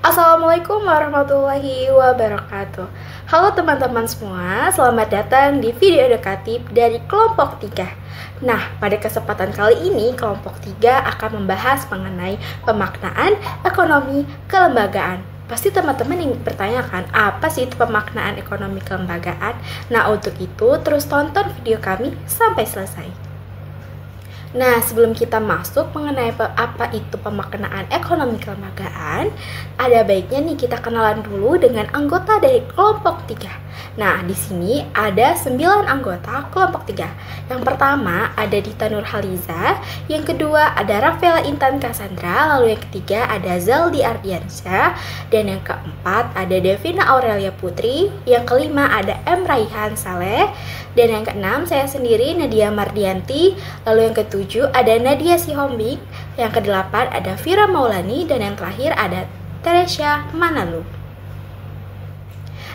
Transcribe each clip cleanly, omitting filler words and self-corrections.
Assalamualaikum warahmatullahi wabarakatuh. Halo teman-teman semua, selamat datang di video edukatif dari kelompok 3. Nah, pada kesempatan kali ini kelompok 3 akan membahas mengenai pemaknaan ekonomi kelembagaan. Pasti teman-teman yang bertanyakan, apa sih itu pemaknaan ekonomi kelembagaan? Nah, untuk itu terus tonton video kami sampai selesai. Nah, sebelum kita masuk mengenai apa itu pemaknaan ekonomi kelembagaan, ada baiknya nih kita kenalan dulu dengan anggota dari kelompok 3. Nah, di sini ada 9 anggota kelompok 3. Yang pertama ada Dita Nurhaliza, yang kedua ada Rafaela Intan Cassandra, lalu yang ketiga ada Zaldi Ardiansyah, dan yang keempat ada Devina Aurelia Putri, yang kelima ada M. Raihan Saleh, dan yang keenam saya sendiri Nadia Mardianti, lalu yang ketujuh ada Nadia Sihombing, yang kedelapan ada Vira Maulani, dan yang terakhir ada Teresia Manalu.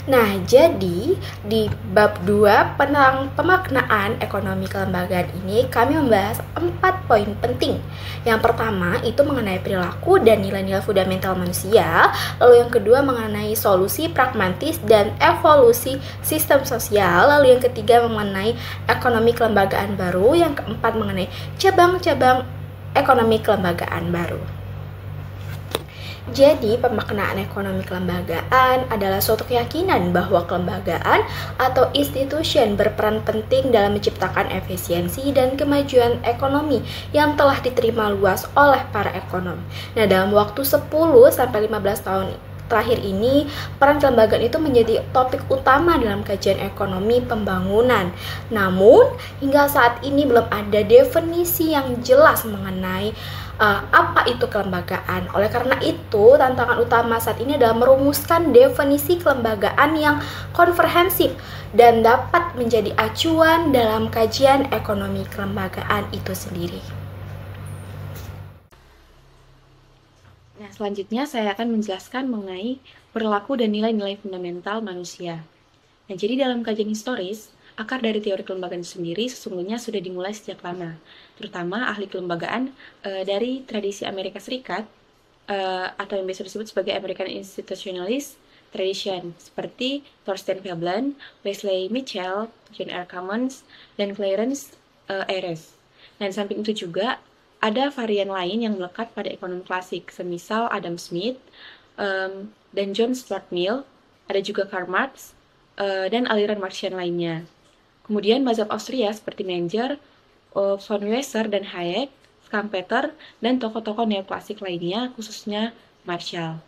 Nah, jadi di bab 2 tentang pemaknaan ekonomi kelembagaan ini kami membahas 4 poin penting. Yang pertama itu mengenai perilaku dan nilai-nilai fundamental manusia, lalu yang kedua mengenai solusi pragmatis dan evolusi sistem sosial, lalu yang ketiga mengenai ekonomi kelembagaan baru, yang keempat mengenai cabang-cabang ekonomi kelembagaan baru. Jadi, pemaknaan ekonomi kelembagaan adalah suatu keyakinan bahwa kelembagaan atau institution berperan penting dalam menciptakan efisiensi dan kemajuan ekonomi yang telah diterima luas oleh para ekonom. Nah, dalam waktu 10-15 tahun terakhir ini, peran kelembagaan itu menjadi topik utama dalam kajian ekonomi pembangunan. Namun, hingga saat ini belum ada definisi yang jelas mengenai apa itu kelembagaan. Oleh karena itu, tantangan utama saat ini adalah merumuskan definisi kelembagaan yang komprehensif dan dapat menjadi acuan dalam kajian ekonomi kelembagaan itu sendiri. Nah, selanjutnya saya akan menjelaskan mengenai perilaku dan nilai-nilai fundamental manusia. Nah, jadi dalam kajian historis, akar dari teori kelembagaan sendiri sesungguhnya sudah dimulai sejak lama, terutama ahli kelembagaan dari tradisi Amerika Serikat atau yang biasa disebut sebagai American Institutionalist Tradition, seperti Thorstein Veblen, Leslie Mitchell, John R. Cummins, dan Clarence Ayres. Dan samping itu juga ada varian lain yang melekat pada ekonomi klasik, semisal Adam Smith dan John Stuart Mill, ada juga Karl Marx, dan aliran Marxian lainnya. Kemudian mazhab Austria seperti Menger, von Wieser dan Hayek, Schumpeter, dan tokoh-tokoh neoklasik lainnya, khususnya Marshall.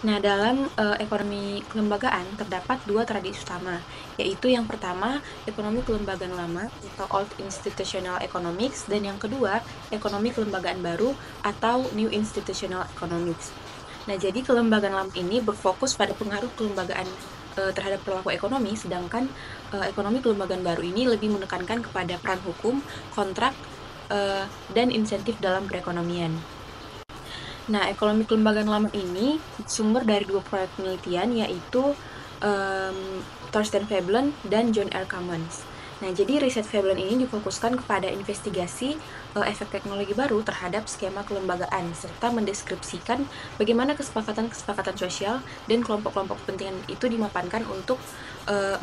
Nah, dalam ekonomi kelembagaan terdapat 2 tradisi utama, yaitu yang pertama, ekonomi kelembagaan lama atau Old Institutional Economics, dan yang kedua, ekonomi kelembagaan baru atau New Institutional Economics. Nah, jadi kelembagaan lama ini berfokus pada pengaruh kelembagaan terhadap perilaku ekonomi, sedangkan ekonomi kelembagaan baru ini lebih menekankan kepada peran hukum, kontrak, dan insentif dalam perekonomian. Nah, ekonomi kelembagaan lama ini sumber dari 2 proyek penelitian, yaitu Thorstein Veblen dan John R. Cummins. Nah, jadi riset Veblen ini difokuskan kepada investigasi efek teknologi baru terhadap skema kelembagaan, serta mendeskripsikan bagaimana kesepakatan-kesepakatan sosial dan kelompok-kelompok kepentingan itu dimapankan untuk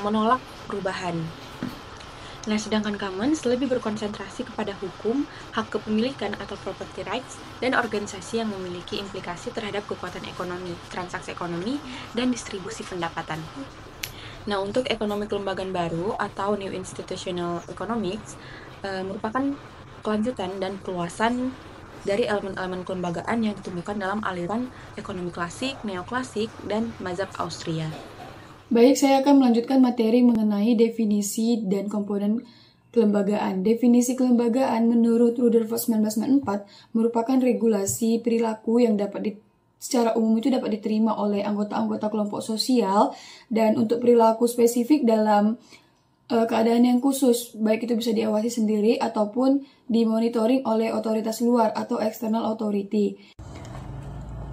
menolak perubahan. Nah, sedangkan Cummins lebih berkonsentrasi kepada hukum, hak kepemilikan atau property rights, dan organisasi yang memiliki implikasi terhadap kekuatan ekonomi, transaksi ekonomi, dan distribusi pendapatan. Nah, untuk ekonomi kelembagaan baru atau New Institutional Economics merupakan kelanjutan dan perluasan dari elemen-elemen kelembagaan yang ditemukan dalam aliran ekonomi klasik, neoklasik, dan mazhab Austria. Baik, saya akan melanjutkan materi mengenai definisi dan komponen kelembagaan. Definisi kelembagaan menurut Rutherford 1994 merupakan regulasi perilaku yang secara umum itu dapat diterima oleh anggota-anggota kelompok sosial, dan untuk perilaku spesifik dalam keadaan yang khusus, baik itu bisa diawasi sendiri ataupun dimonitoring oleh otoritas luar atau external authority.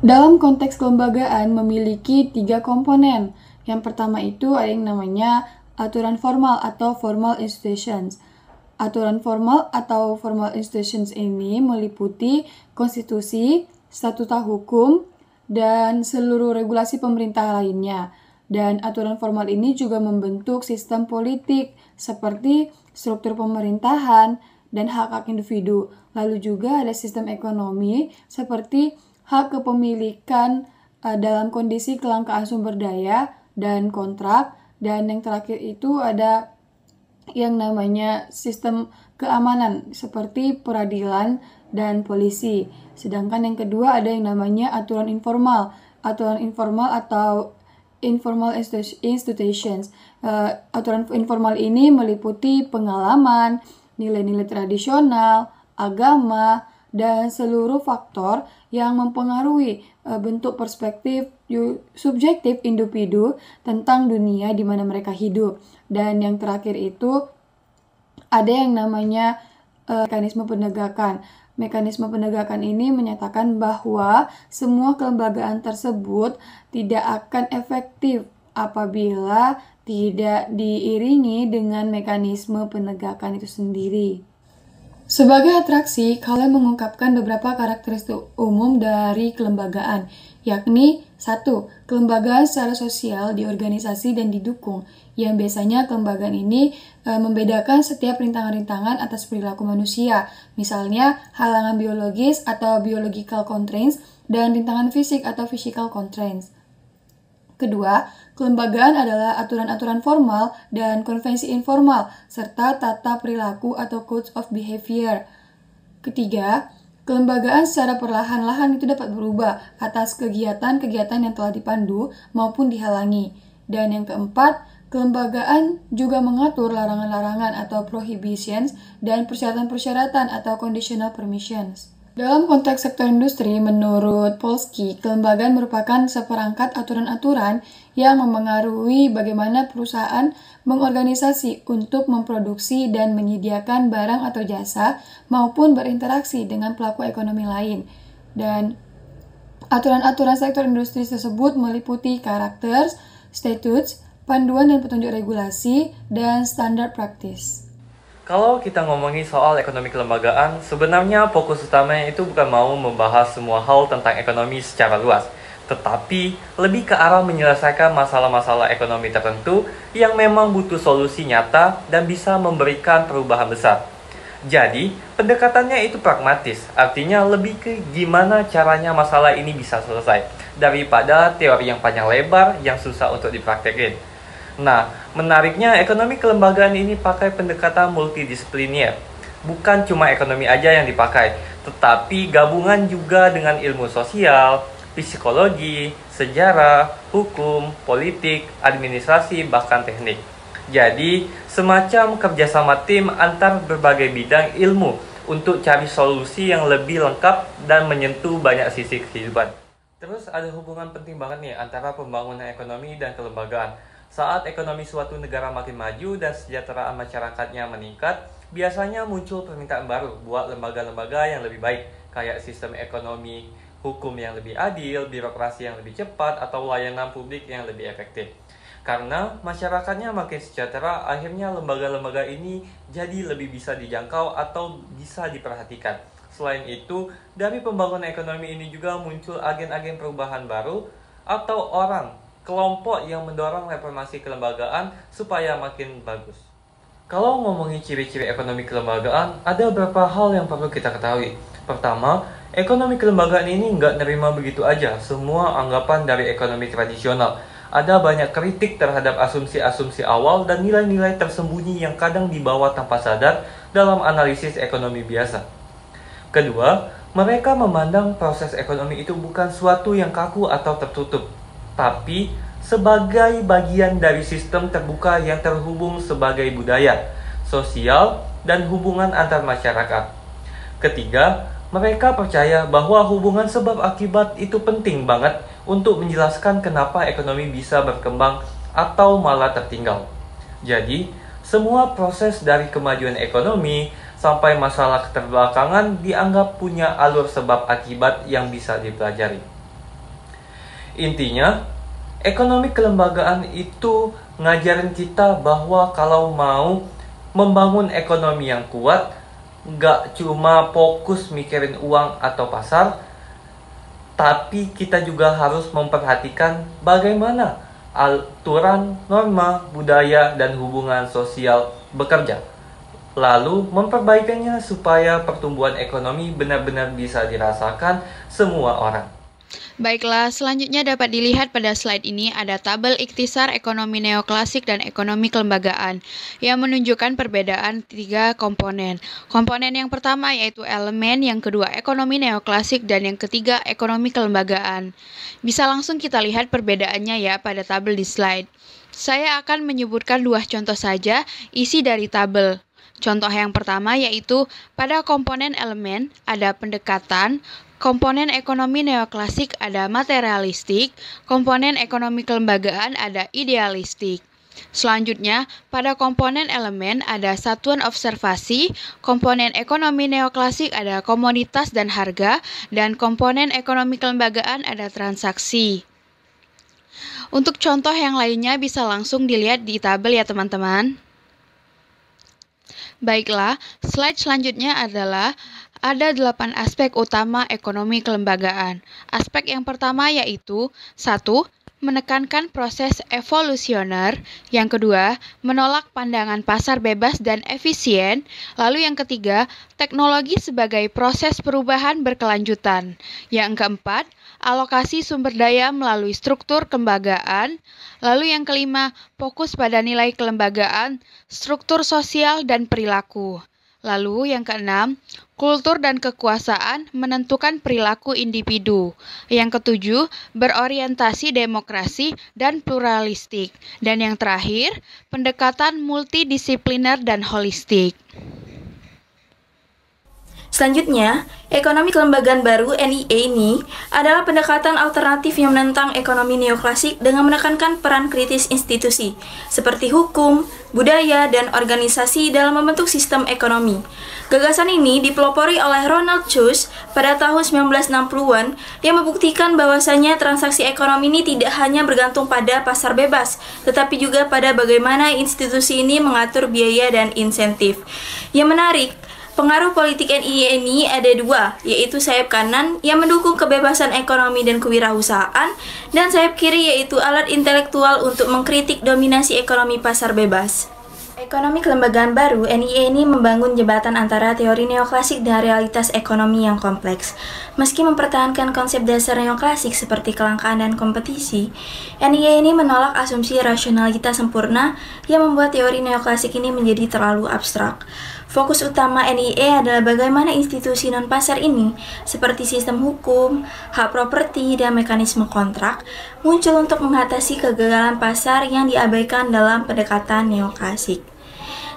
Dalam konteks kelembagaan memiliki 3 komponen. Yang pertama itu ada yang namanya aturan formal atau formal institutions. Aturan formal atau formal institutions ini meliputi konstitusi, statuta hukum, dan seluruh regulasi pemerintah lainnya. Dan aturan formal ini juga membentuk sistem politik seperti struktur pemerintahan dan hak-hak individu. Lalu juga ada sistem ekonomi seperti hak kepemilikan dalam kondisi kelangkaan sumber daya dan kontrak. Dan yang terakhir itu ada yang namanya sistem keamanan seperti peradilan dan polisi. Sedangkan yang kedua ada yang namanya aturan informal. Aturan informal atau informal institutions. Aturan informal ini meliputi pengalaman, nilai-nilai tradisional, agama, dan seluruh faktor yang mempengaruhi bentuk perspektif subjektif individu tentang dunia di mana mereka hidup. Dan yang terakhir itu ada yang namanya mekanisme penegakan. Mekanisme penegakan ini menyatakan bahwa semua kelembagaan tersebut tidak akan efektif apabila tidak diiringi dengan mekanisme penegakan itu sendiri. Sebagai atraksi, kalian mengungkapkan beberapa karakteristik umum dari kelembagaan, yakni 1. Kelembagaan secara sosial diorganisasi dan didukung, yang biasanya kelembagaan ini membedakan setiap rintangan-rintangan atas perilaku manusia, misalnya halangan biologis atau biological constraints dan rintangan fisik atau physical constraints. Kedua, kelembagaan adalah aturan-aturan formal dan konvensi informal, serta tata perilaku atau codes of behavior. Ketiga, kelembagaan secara perlahan-lahan itu dapat berubah atas kegiatan-kegiatan yang telah dipandu maupun dihalangi. Dan yang keempat, kelembagaan juga mengatur larangan-larangan atau prohibitions dan persyaratan-persyaratan atau conditional permissions. Dalam konteks sektor industri, menurut Polsky, kelembagaan merupakan seperangkat aturan-aturan yang memengaruhi bagaimana perusahaan mengorganisasi untuk memproduksi dan menyediakan barang atau jasa maupun berinteraksi dengan pelaku ekonomi lain. Dan aturan-aturan sektor industri tersebut meliputi karakter, statutes, panduan dan petunjuk regulasi, dan standar praktis. Kalau kita ngomongin soal ekonomi kelembagaan, sebenarnya fokus utamanya itu bukan mau membahas semua hal tentang ekonomi secara luas, tetapi lebih ke arah menyelesaikan masalah-masalah ekonomi tertentu yang memang butuh solusi nyata dan bisa memberikan perubahan besar. Jadi, pendekatannya itu pragmatis, artinya lebih ke gimana caranya masalah ini bisa selesai, daripada teori yang panjang lebar yang susah untuk dipraktekin. Nah, menariknya ekonomi kelembagaan ini pakai pendekatan multidisipliner. Bukan cuma ekonomi aja yang dipakai, tetapi gabungan juga dengan ilmu sosial, psikologi, sejarah, hukum, politik, administrasi, bahkan teknik. Jadi, semacam kerjasama tim antar berbagai bidang ilmu untuk cari solusi yang lebih lengkap dan menyentuh banyak sisi kehidupan. Terus ada hubungan penting banget nih antara pembangunan ekonomi dan kelembagaan. Saat ekonomi suatu negara makin maju dan kesejahteraan masyarakatnya meningkat, biasanya muncul permintaan baru buat lembaga-lembaga yang lebih baik, kayak sistem ekonomi, hukum yang lebih adil, birokrasi yang lebih cepat, atau layanan publik yang lebih efektif. Karena masyarakatnya makin sejahtera, akhirnya lembaga-lembaga ini jadi lebih bisa dijangkau atau bisa diperhatikan. Selain itu, dari pembangunan ekonomi ini juga muncul agen-agen perubahan baru atau kelompok yang mendorong reformasi kelembagaan supaya makin bagus. Kalau ngomongin ciri-ciri ekonomi kelembagaan, ada beberapa hal yang perlu kita ketahui. Pertama, ekonomi kelembagaan ini nggak nerima begitu aja semua anggapan dari ekonomi tradisional. Ada banyak kritik terhadap asumsi-asumsi awal dan nilai-nilai tersembunyi yang kadang dibawa tanpa sadar dalam analisis ekonomi biasa. Kedua, mereka memandang proses ekonomi itu bukan suatu yang kaku atau tertutup, tapi sebagai bagian dari sistem terbuka yang terhubung sebagai budaya, sosial, dan hubungan antar masyarakat. Ketiga, mereka percaya bahwa hubungan sebab akibat itu penting banget untuk menjelaskan kenapa ekonomi bisa berkembang atau malah tertinggal. Jadi, semua proses dari kemajuan ekonomi sampai masalah keterbelakangan dianggap punya alur sebab akibat yang bisa dipelajari. Intinya, ekonomi kelembagaan itu ngajarin kita bahwa kalau mau membangun ekonomi yang kuat, nggak cuma fokus mikirin uang atau pasar, tapi kita juga harus memperhatikan bagaimana aturan, norma, budaya, dan hubungan sosial bekerja. Lalu memperbaikinya supaya pertumbuhan ekonomi benar-benar bisa dirasakan semua orang. Baiklah, selanjutnya dapat dilihat pada slide ini ada tabel ikhtisar ekonomi neoklasik dan ekonomi kelembagaan yang menunjukkan perbedaan 3 komponen. Komponen yang pertama yaitu elemen, yang kedua ekonomi neoklasik, dan yang ketiga ekonomi kelembagaan. Bisa langsung kita lihat perbedaannya ya pada tabel di slide. Saya akan menyebutkan 2 contoh saja isi dari tabel. Contoh yang pertama yaitu pada komponen elemen ada pendekatan, komponen ekonomi neoklasik ada materialistik, komponen ekonomi kelembagaan ada idealistik. Selanjutnya, pada komponen elemen ada satuan observasi, komponen ekonomi neoklasik ada komoditas dan harga, dan komponen ekonomi kelembagaan ada transaksi. Untuk contoh yang lainnya bisa langsung dilihat di tabel ya teman-teman. Baiklah, slide selanjutnya adalah ada 8 aspek utama ekonomi kelembagaan. Aspek yang pertama yaitu 1. Menekankan proses evolusioner. Yang kedua, menolak pandangan pasar bebas dan efisien. Lalu yang ketiga, teknologi sebagai proses perubahan berkelanjutan. Yang keempat, alokasi sumber daya melalui struktur kelembagaan. Lalu yang kelima, fokus pada nilai kelembagaan, struktur sosial, dan perilaku. Lalu yang keenam, kultur dan kekuasaan menentukan perilaku individu. Yang ketujuh, berorientasi demokrasi dan pluralistik. Dan yang terakhir, pendekatan multidisipliner dan holistik. Selanjutnya, ekonomi kelembagaan baru (NIE) ini adalah pendekatan alternatif yang menentang ekonomi neoklasik dengan menekankan peran kritis institusi seperti hukum, budaya, dan organisasi dalam membentuk sistem ekonomi. Gagasan ini dipelopori oleh Ronald Coase pada tahun 1960-an yang membuktikan bahwasannya transaksi ekonomi ini tidak hanya bergantung pada pasar bebas, tetapi juga pada bagaimana institusi ini mengatur biaya dan insentif. Yang menarik, pengaruh politik NIE ini ada 2, yaitu sayap kanan yang mendukung kebebasan ekonomi dan kewirausahaan, dan sayap kiri yaitu alat intelektual untuk mengkritik dominasi ekonomi pasar bebas. Ekonomi kelembagaan baru (NIE) ini membangun jembatan antara teori neoklasik dan realitas ekonomi yang kompleks. Meski mempertahankan konsep dasar neoklasik seperti kelangkaan dan kompetisi, NIE ini menolak asumsi rasionalitas sempurna yang membuat teori neoklasik ini menjadi terlalu abstrak. Fokus utama NIE adalah bagaimana institusi non-pasar ini, seperti sistem hukum, hak properti, dan mekanisme kontrak, muncul untuk mengatasi kegagalan pasar yang diabaikan dalam pendekatan neoklasik.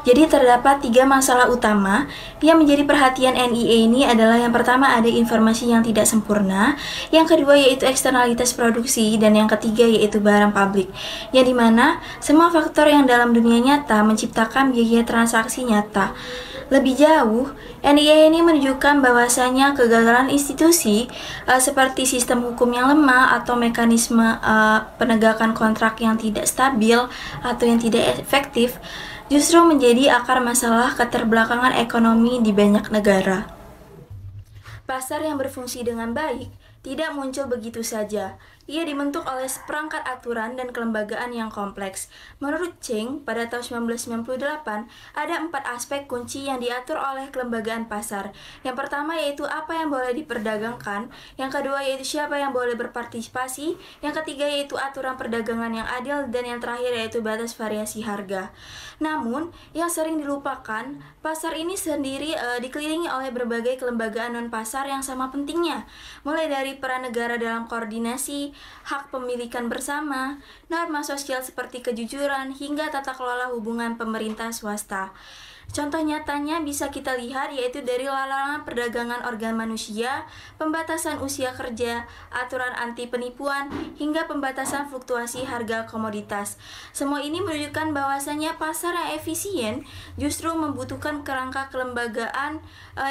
Jadi terdapat 3 masalah utama yang menjadi perhatian NIE ini adalah yang pertama ada informasi yang tidak sempurna, yang kedua yaitu eksternalitas produksi, dan yang ketiga yaitu barang publik, yang dimana semua faktor yang dalam dunia nyata menciptakan biaya transaksi nyata. Lebih jauh, NIE ini menunjukkan bahwasanya kegagalan institusi seperti sistem hukum yang lemah atau mekanisme penegakan kontrak yang tidak stabil atau yang tidak efektif justru menjadi akar masalah keterbelakangan ekonomi di banyak negara. Pasar yang berfungsi dengan baik tidak muncul begitu saja. Ia dibentuk oleh seperangkat aturan dan kelembagaan yang kompleks. Menurut Cheng, pada tahun 1998, ada 4 aspek kunci yang diatur oleh kelembagaan pasar. Yang pertama yaitu apa yang boleh diperdagangkan, yang kedua yaitu siapa yang boleh berpartisipasi, yang ketiga yaitu aturan perdagangan yang adil, dan yang terakhir yaitu batas variasi harga. Namun, yang sering dilupakan, pasar ini sendiri dikelilingi oleh berbagai kelembagaan non-pasar yang sama pentingnya, mulai dari peran negara dalam koordinasi, hak pemilikan bersama, norma sosial seperti kejujuran, hingga tata kelola hubungan pemerintah swasta. Contoh nyatanya bisa kita lihat yaitu dari larangan perdagangan organ manusia, pembatasan usia kerja, aturan anti penipuan, hingga pembatasan fluktuasi harga komoditas. Semua ini menunjukkan bahwasannya pasar yang efisien justru membutuhkan kerangka kelembagaan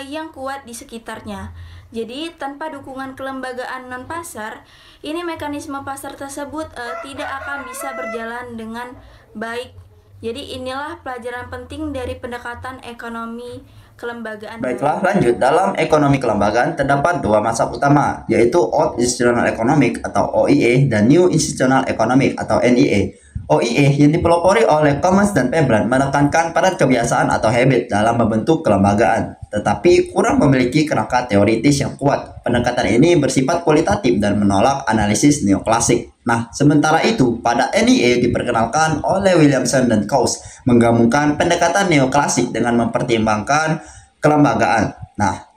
yang kuat di sekitarnya. Jadi, tanpa dukungan kelembagaan non-pasar, ini mekanisme pasar tersebut tidak akan bisa berjalan dengan baik. Jadi inilah pelajaran penting dari pendekatan ekonomi kelembagaan. Baiklah, lanjut. Dalam ekonomi kelembagaan terdapat dua masalah utama, yaitu Old Institutional Economic atau OIE dan New Institutional Economic atau NIE. OIE yang dipelopori oleh Commons dan Veblen menekankan pada kebiasaan atau habit dalam membentuk kelembagaan, tetapi kurang memiliki kerangka teoritis yang kuat. Pendekatan ini bersifat kualitatif dan menolak analisis neoklasik. Nah, sementara itu, pada NIE diperkenalkan oleh Williamson dan Coase menggabungkan pendekatan neoklasik dengan mempertimbangkan kelembagaan. Nah,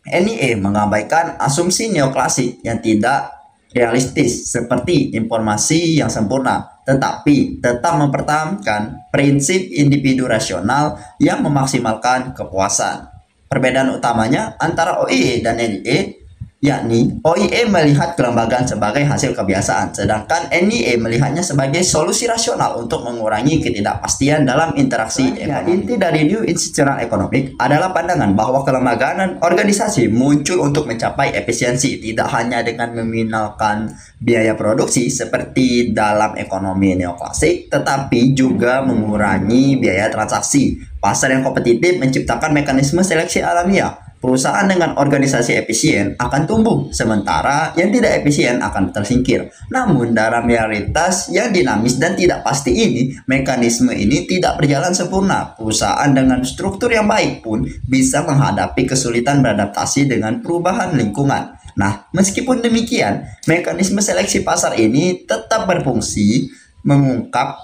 NIE mengabaikan asumsi neoklasik yang tidak realistis seperti informasi yang sempurna, tetapi tetap mempertahankan prinsip individu rasional yang memaksimalkan kepuasan. Perbedaan utamanya antara OIE dan NIE, yakni OIE melihat kelembagaan sebagai hasil kebiasaan, sedangkan NIE melihatnya sebagai solusi rasional untuk mengurangi ketidakpastian dalam interaksi ekonomi. Inti dari New Institutional Economic adalah pandangan bahwa kelembagaan dan organisasi muncul untuk mencapai efisiensi, tidak hanya dengan meminimalkan biaya produksi seperti dalam ekonomi neoklasik, tetapi juga mengurangi biaya transaksi. Pasar yang kompetitif menciptakan mekanisme seleksi alamiah. Perusahaan dengan organisasi efisien akan tumbuh, sementara yang tidak efisien akan tersingkir. Namun dalam realitas yang dinamis dan tidak pasti ini, mekanisme ini tidak berjalan sempurna. Perusahaan dengan struktur yang baik pun bisa menghadapi kesulitan beradaptasi dengan perubahan lingkungan. Nah, meskipun demikian, mekanisme seleksi pasar ini tetap berfungsi mengungkap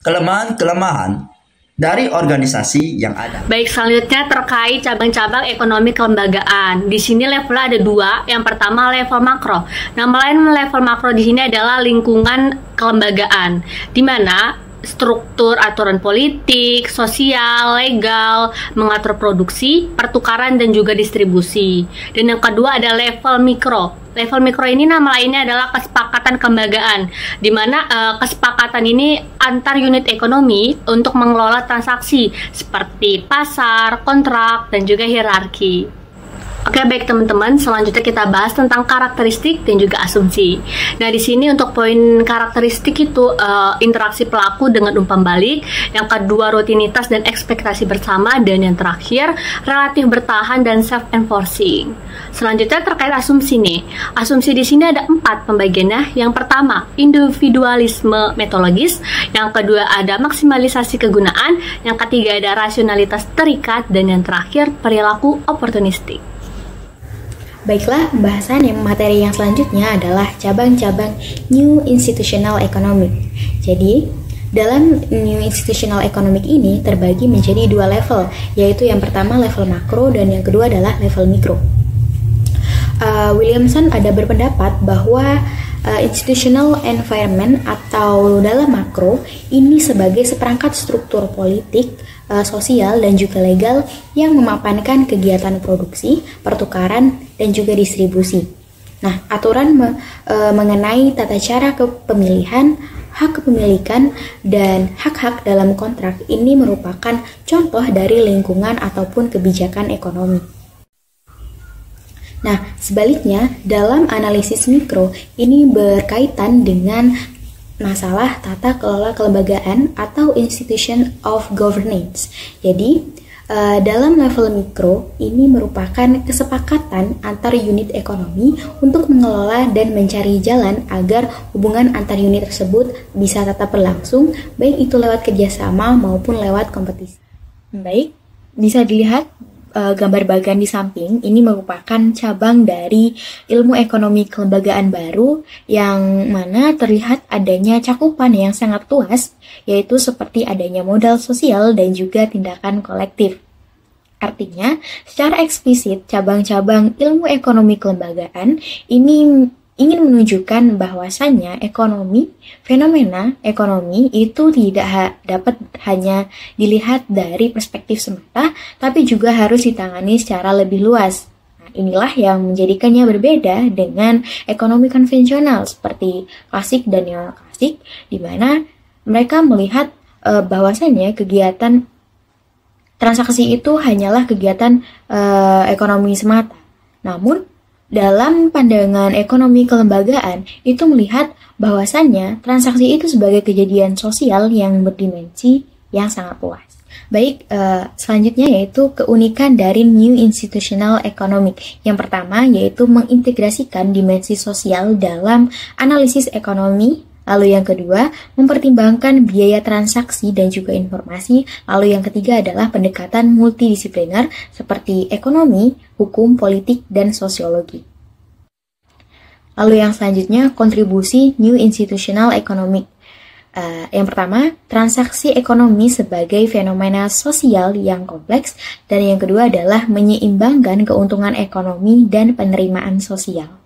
kelemahan-kelemahan dari organisasi yang ada. Baik, selanjutnya terkait cabang-cabang ekonomi kelembagaan. Di sini levelnya ada dua. Yang pertama level makro. Nama lain level makro di sini adalah lingkungan kelembagaan, di mana struktur aturan politik, sosial, legal, mengatur produksi, pertukaran, dan juga distribusi. Dan yang kedua ada level mikro. Level mikro ini nama lainnya adalah kesepakatan kelembagaan, di mana kesepakatan ini antar unit ekonomi untuk mengelola transaksi seperti pasar, kontrak, dan juga hierarki. Oke, baik teman-teman, selanjutnya kita bahas tentang karakteristik dan juga asumsi. Nah, di sini untuk poin karakteristik itu interaksi pelaku dengan umpan balik, yang kedua rutinitas dan ekspektasi bersama, dan yang terakhir relatif bertahan dan self-enforcing. Selanjutnya terkait asumsi nih. Asumsi di sini ada 4 pembagiannya. Yang pertama, individualisme metodologis, yang kedua ada maksimalisasi kegunaan, yang ketiga ada rasionalitas terikat, dan yang terakhir perilaku oportunistik. Baiklah, pembahasan materi yang selanjutnya adalah cabang-cabang New Institutional Economic. Jadi, dalam New Institutional Economic ini terbagi menjadi 2 level, yaitu yang pertama level makro dan yang kedua adalah level mikro. Williamson ada berpendapat bahwa institutional environment atau dalam makro ini sebagai seperangkat struktur politik, sosial, dan juga legal yang memapankan kegiatan produksi, pertukaran, dan juga distribusi. Nah, aturan mengenai tata cara kepemilihan, hak kepemilikan, dan hak-hak dalam kontrak ini merupakan contoh dari lingkungan ataupun kebijakan ekonomi. Nah, sebaliknya, dalam analisis mikro ini berkaitan dengan masalah tata kelola kelembagaan atau institution of governance. Jadi, dalam level mikro ini merupakan kesepakatan antar unit ekonomi untuk mengelola dan mencari jalan agar hubungan antar unit tersebut bisa tetap berlangsung, baik itu lewat kerjasama maupun lewat kompetisi. Baik, bisa dilihat gambar bagian di samping ini merupakan cabang dari ilmu ekonomi kelembagaan baru yang mana terlihat adanya cakupan yang sangat luas, yaitu seperti adanya modal sosial dan juga tindakan kolektif. Artinya, secara eksplisit cabang-cabang ilmu ekonomi kelembagaan ini ingin menunjukkan bahwasannya fenomena ekonomi itu tidak dapat hanya dilihat dari perspektif semata, tapi juga harus ditangani secara lebih luas. Nah, inilah yang menjadikannya berbeda dengan ekonomi konvensional seperti klasik dan neoklasik, di mana mereka melihat bahwasannya kegiatan transaksi itu hanyalah kegiatan ekonomi semata. Namun, dalam pandangan ekonomi kelembagaan, itu melihat bahwasannya transaksi itu sebagai kejadian sosial yang berdimensi yang sangat luas. Baik, selanjutnya yaitu keunikan dari New Institutional Economic. Yang pertama yaitu mengintegrasikan dimensi sosial dalam analisis ekonomi. Lalu yang kedua, mempertimbangkan biaya transaksi dan juga informasi. Lalu yang ketiga adalah pendekatan multidisipliner seperti ekonomi, hukum, politik, dan sosiologi. Lalu yang selanjutnya, kontribusi New Institutional Economic. Yang pertama, transaksi ekonomi sebagai fenomena sosial yang kompleks, dan yang kedua adalah menyeimbangkan keuntungan ekonomi dan penerimaan sosial.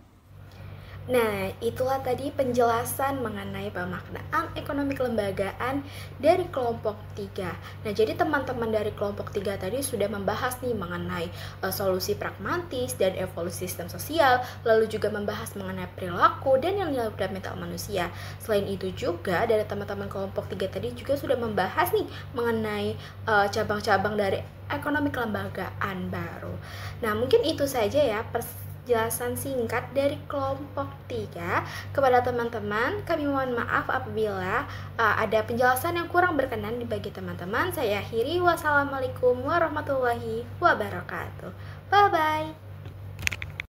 Nah, itulah tadi penjelasan mengenai pemaknaan ekonomi kelembagaan dari kelompok 3. Nah, jadi teman-teman dari kelompok 3 tadi sudah membahas nih mengenai solusi pragmatis dan evolusi sistem sosial, lalu juga membahas mengenai perilaku dan nilai fundamental manusia. Selain itu juga dari teman-teman kelompok 3 tadi juga sudah membahas nih mengenai cabang-cabang dari ekonomi kelembagaan baru. Nah, mungkin itu saja ya penjelasan singkat dari kelompok 3 kepada teman-teman. Kami mohon maaf apabila ada penjelasan yang kurang berkenan bagi teman-teman. Saya akhiri, wassalamualaikum warahmatullahi wabarakatuh. Bye-bye.